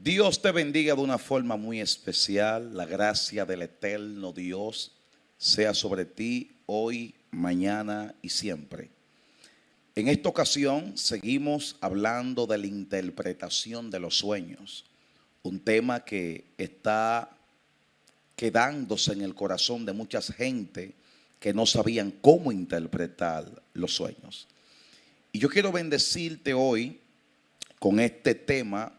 Dios te bendiga de una forma muy especial. La gracia del eterno Dios sea sobre ti hoy, mañana y siempre. En esta ocasión seguimos hablando de la interpretación de los sueños, un tema que está quedándose en el corazón de mucha gente que no sabían cómo interpretar los sueños. Y yo quiero bendecirte hoy con este tema.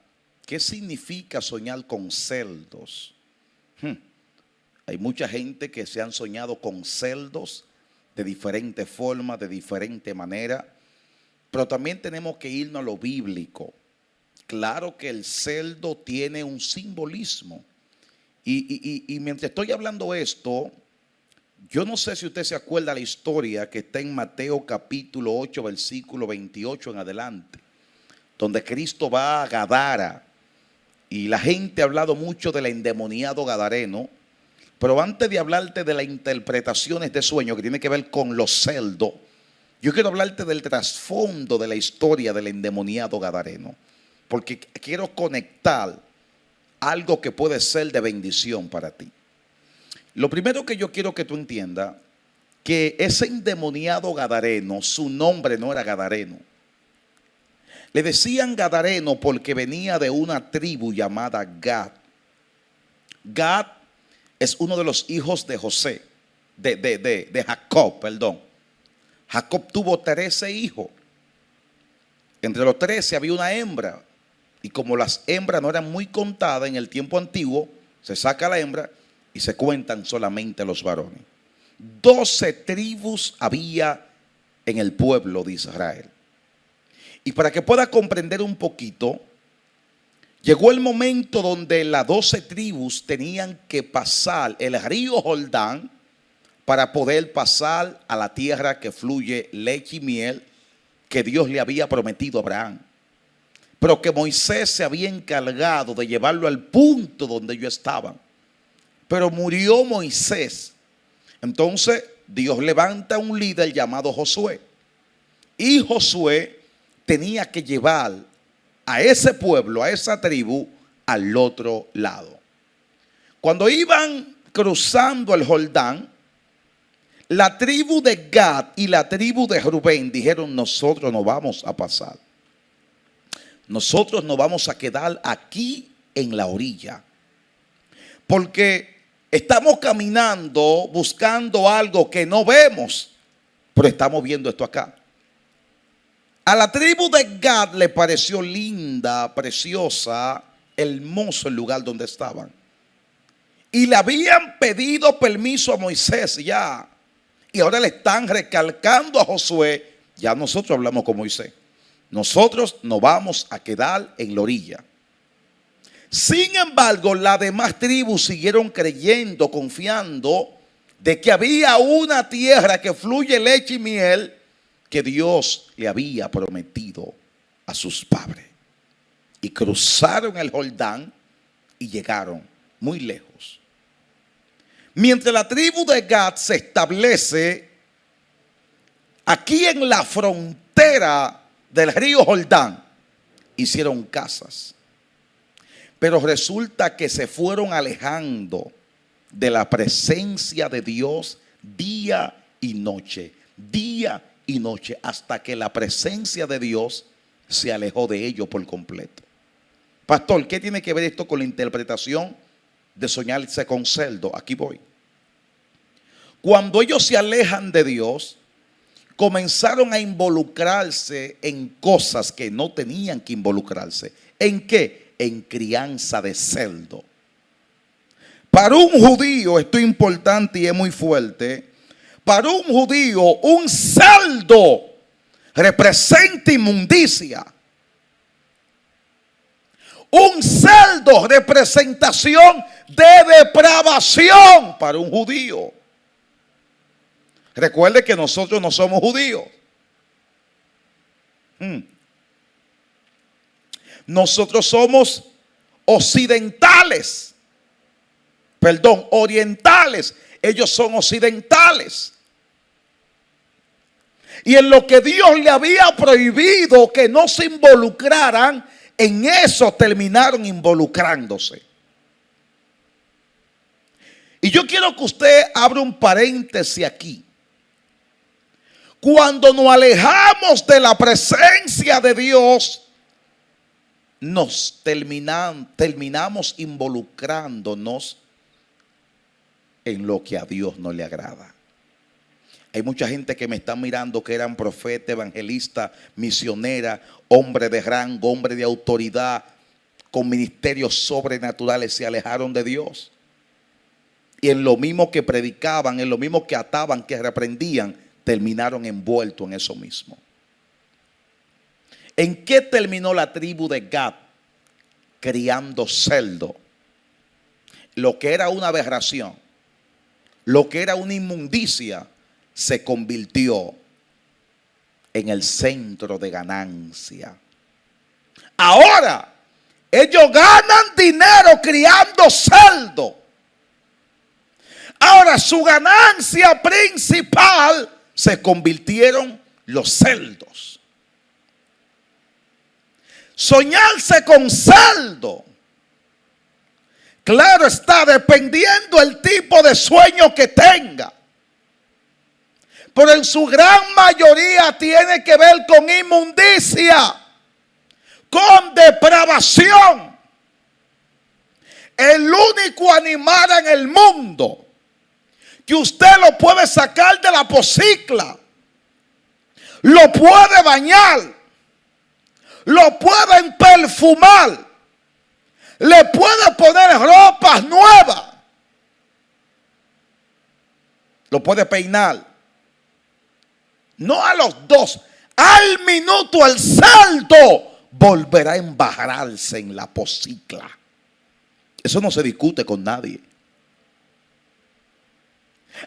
¿Qué significa soñar con cerdos? Hay mucha gente que se han soñado con cerdos de diferentes formas, de diferente manera, pero también tenemos que irnos a lo bíblico. Claro que el cerdo tiene un simbolismo. Y mientras estoy hablando esto, yo no sé si usted se acuerda la historia que está en Mateo capítulo 8, versículo 28 en adelante, donde Cristo va a Gadara. Y la gente ha hablado mucho del endemoniado gadareno, pero antes de hablarte de las interpretaciones de sueños que tiene que ver con los cerdos, yo quiero hablarte del trasfondo de la historia del endemoniado gadareno, porque quiero conectar algo que puede ser de bendición para ti. Lo primero que yo quiero que tú entiendas, que ese endemoniado gadareno, su nombre no era gadareno. Le decían gadareno porque venía de una tribu llamada Gad. Gad es uno de los hijos de José, de Jacob, perdón. Jacob tuvo 13 hijos. Entre los 13 había una hembra. Y como las hembras no eran muy contadas en el tiempo antiguo, se saca la hembra y se cuentan solamente los varones. 12 tribus había en el pueblo de Israel. Y para que pueda comprender un poquito, llegó el momento donde las 12 tribus tenían que pasar el río Jordán para poder pasar a la tierra que fluye leche y miel que Dios le había prometido a Abraham. Pero que Moisés se había encargado de llevarlo al punto donde ellos estaban. Pero murió Moisés. Entonces Dios levanta un líder llamado Josué. Y Josué tenía que llevar a ese pueblo, a esa tribu, al otro lado. Cuando iban cruzando el Jordán, la tribu de Gad y la tribu de Rubén dijeron: nosotros no vamos a pasar. Nosotros nos vamos a quedar aquí en la orilla. Porque estamos caminando buscando algo que no vemos, pero estamos viendo esto acá. A la tribu de Gad le pareció linda, preciosa, hermoso el lugar donde estaban. Y le habían pedido permiso a Moisés ya. Y ahora le están recalcando a Josué: ya nosotros hablamos con Moisés. Nosotros nos vamos a quedar en la orilla. Sin embargo, las demás tribus siguieron creyendo, confiando de que había una tierra que fluye leche y miel que Dios le había prometido a sus padres. Y cruzaron el Jordán y llegaron muy lejos. Mientras la tribu de Gad se establece aquí en la frontera del río Jordán, hicieron casas. Pero resulta que se fueron alejando de la presencia de Dios día y noche, hasta que la presencia de Dios se alejó de ellos por completo. Pastor, ¿qué tiene que ver esto con la interpretación de soñarse con cerdo? Aquí voy. Cuando ellos se alejan de Dios, comenzaron a involucrarse en cosas que no tenían que involucrarse. ¿En qué? En crianza de cerdo. Para un judío, esto es importante y es muy fuerte. Para un judío, un cerdo representa inmundicia. Un cerdo, representación de depravación para un judío. Recuerde que nosotros no somos judíos. Nosotros somos occidentales. Perdón, orientales. Ellos son occidentales. Y en lo que Dios le había prohibido que no se involucraran en eso terminaron involucrándose. Y yo quiero que usted abra un paréntesis aquí. Cuando nos alejamos de la presencia de Dios, nos terminamos involucrándonos en lo que a Dios no le agrada. Hay mucha gente que me está mirando que eran profeta, evangelista, misionera, hombre de rango, hombre de autoridad, con ministerios sobrenaturales, se alejaron de Dios. Y en lo mismo que predicaban, en lo mismo que ataban, que reprendían, terminaron envueltos en eso mismo. ¿En qué terminó la tribu de Gad? Criando cerdo. Lo que era una aberración, lo que era una inmundicia, se convirtió en el centro de ganancia. Ahora, ellos ganan dinero criando cerdo. Ahora, su ganancia principal se convirtieron los cerdos. Soñarse con cerdo, claro está, dependiendo el tipo de sueño que tenga, pero en su gran mayoría tiene que ver con inmundicia, con depravación. El único animal en el mundo que usted lo puede sacar de la pocicla, lo puede bañar, lo pueden perfumar, le puede poner ropas nuevas, lo puede peinar. No a los dos, al minuto el cerdo volverá a embarrarse en la pocicla. Eso no se discute con nadie.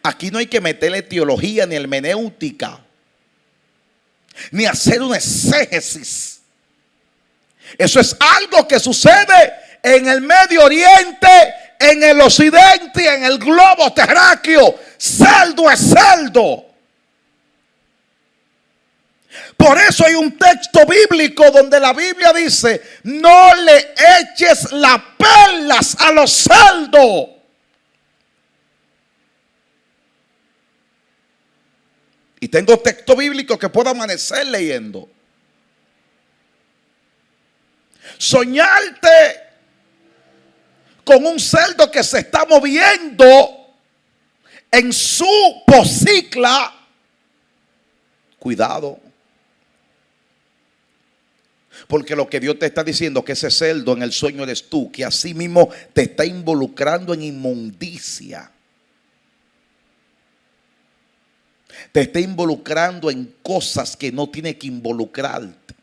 Aquí no hay que meterle teología ni hermenéutica, ni hacer un exégesis. Eso es algo que sucede en el Medio Oriente, en el Occidente y en el globo terráqueo. Cerdo es cerdo. Por eso hay un texto bíblico donde la Biblia dice: no le eches las perlas a los cerdos. Y tengo texto bíblico que puedo amanecer leyendo. Soñarte con un cerdo que se está moviendo en su pocicla, cuidado. Porque lo que Dios te está diciendo, que ese cerdo en el sueño eres tú, que así mismo te está involucrando en inmundicia. Te está involucrando en cosas que no tiene que involucrarte.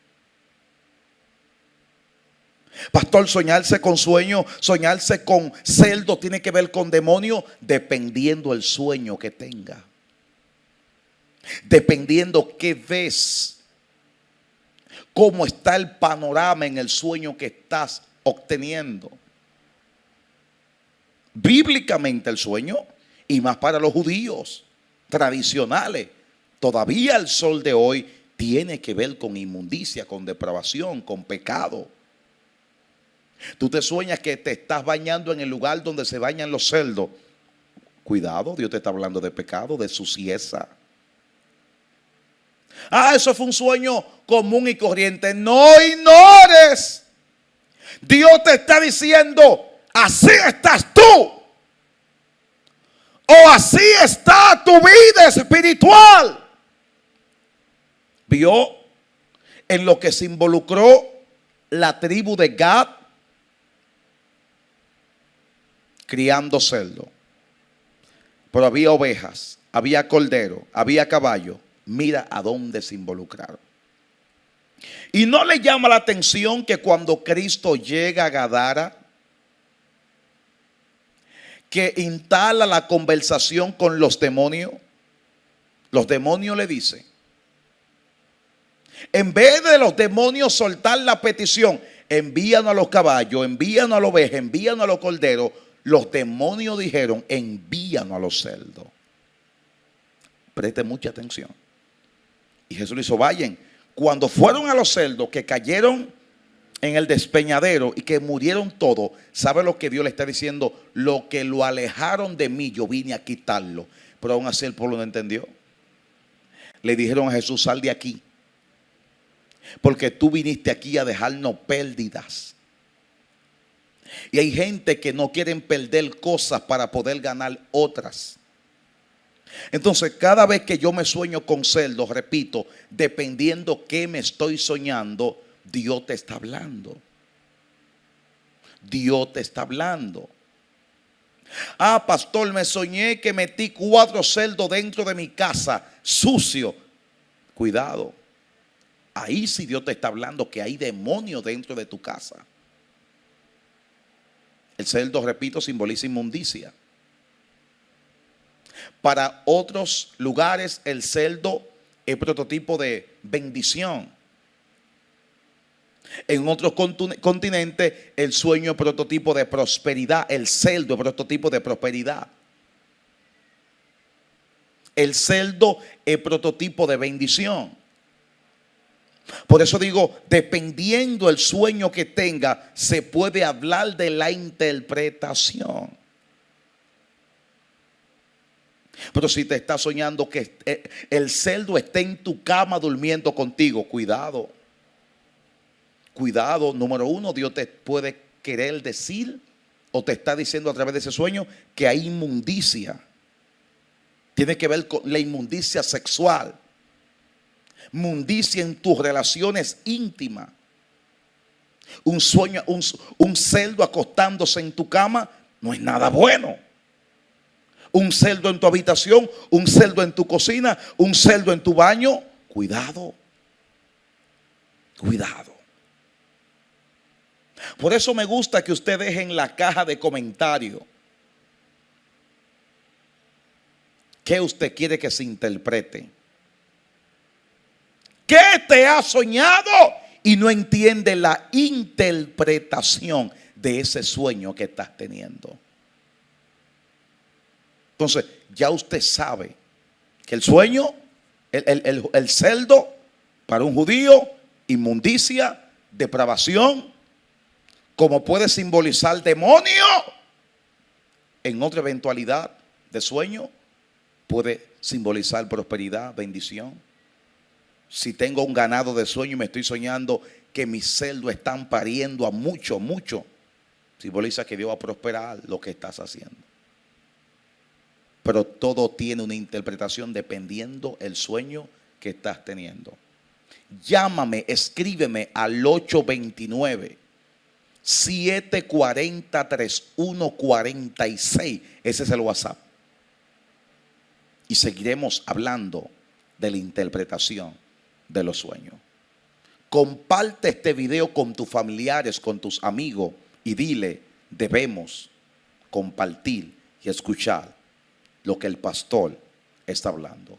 Pastor, soñarse con sueño, soñarse con cerdo tiene que ver con demonio, dependiendo el sueño que tenga. Dependiendo qué ves. Cómo está el panorama en el sueño que estás obteniendo. Bíblicamente el sueño, y más para los judíos tradicionales, todavía el sol de hoy tiene que ver con inmundicia, con depravación, con pecado. Tú te sueñas que te estás bañando en el lugar donde se bañan los cerdos. Cuidado, Dios te está hablando de pecado, de suciedad. Eso fue un sueño común y corriente. No ignores. Dios te está diciendo: así estás tú, o así está tu vida espiritual. Vio en lo que se involucró la tribu de Gad, criando cerdo. Pero había ovejas, había cordero, había caballo. Mira a dónde se involucraron. Y no le llama la atención que cuando Cristo llega a Gadara, que instala la conversación con los demonios le dicen, en vez de los demonios soltar la petición, envíanos a los caballos, envíanos a las ovejas, envíanos a los corderos, los demonios dijeron: envíanos a los cerdos. Preste mucha atención. Y Jesús le hizo: vayan. Cuando fueron a los cerdos, que cayeron en el despeñadero y que murieron todos, ¿sabe lo que Dios le está diciendo? Lo que lo alejaron de mí, yo vine a quitarlo. Pero aún así el pueblo no entendió. Le dijeron a Jesús: sal de aquí, porque tú viniste aquí a dejarnos pérdidas. Y hay gente que no quieren perder cosas para poder ganar otras. Entonces, cada vez que yo me sueño con cerdos, repito, dependiendo qué me estoy soñando, Dios te está hablando. Dios te está hablando. Ah, pastor, me soñé que metí 4 cerdos dentro de mi casa, sucio. Cuidado. Ahí sí Dios te está hablando que hay demonios dentro de tu casa. El cerdo, repito, simboliza inmundicia. Para otros lugares el cerdo es prototipo de bendición. En otros continentes el sueño es prototipo de prosperidad. El cerdo es prototipo de prosperidad. El cerdo es prototipo de bendición. Por eso digo, dependiendo el sueño que tenga, se puede hablar de la interpretación. Pero si te estás soñando que el cerdo esté en tu cama durmiendo contigo, cuidado. Cuidado, número uno, Dios te puede querer decir o te está diciendo a través de ese sueño que hay inmundicia. Tiene que ver con la inmundicia sexual. Mundicia en tus relaciones íntimas. Un sueño, un cerdo acostándose en tu cama no es nada bueno. Un cerdo en tu habitación, un cerdo en tu cocina, un cerdo en tu baño. Cuidado. Cuidado. Por eso me gusta que usted deje en la caja de comentarios qué usted quiere que se interprete. ¿Qué te ha soñado y no entiende la interpretación de ese sueño que estás teniendo? Entonces, ya usted sabe que el sueño, el cerdo, para un judío, inmundicia, depravación, como puede simbolizar demonio, en otra eventualidad de sueño, puede simbolizar prosperidad, bendición. Si tengo un ganado de sueño y me estoy soñando que mis cerdos están pariendo a mucho, simboliza que Dios va a prosperar lo que estás haciendo. Pero todo tiene una interpretación dependiendo el sueño que estás teniendo. Llámame, escríbeme al 829-740-3146. Ese es el WhatsApp. Y seguiremos hablando de la interpretación de los sueños. Comparte este video con tus familiares, con tus amigos y dile: debemos compartir y escuchar lo que el pastor está hablando.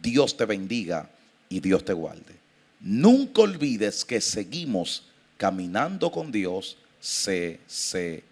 Dios te bendiga y Dios te guarde. Nunca olvides que seguimos caminando con Dios. CCD.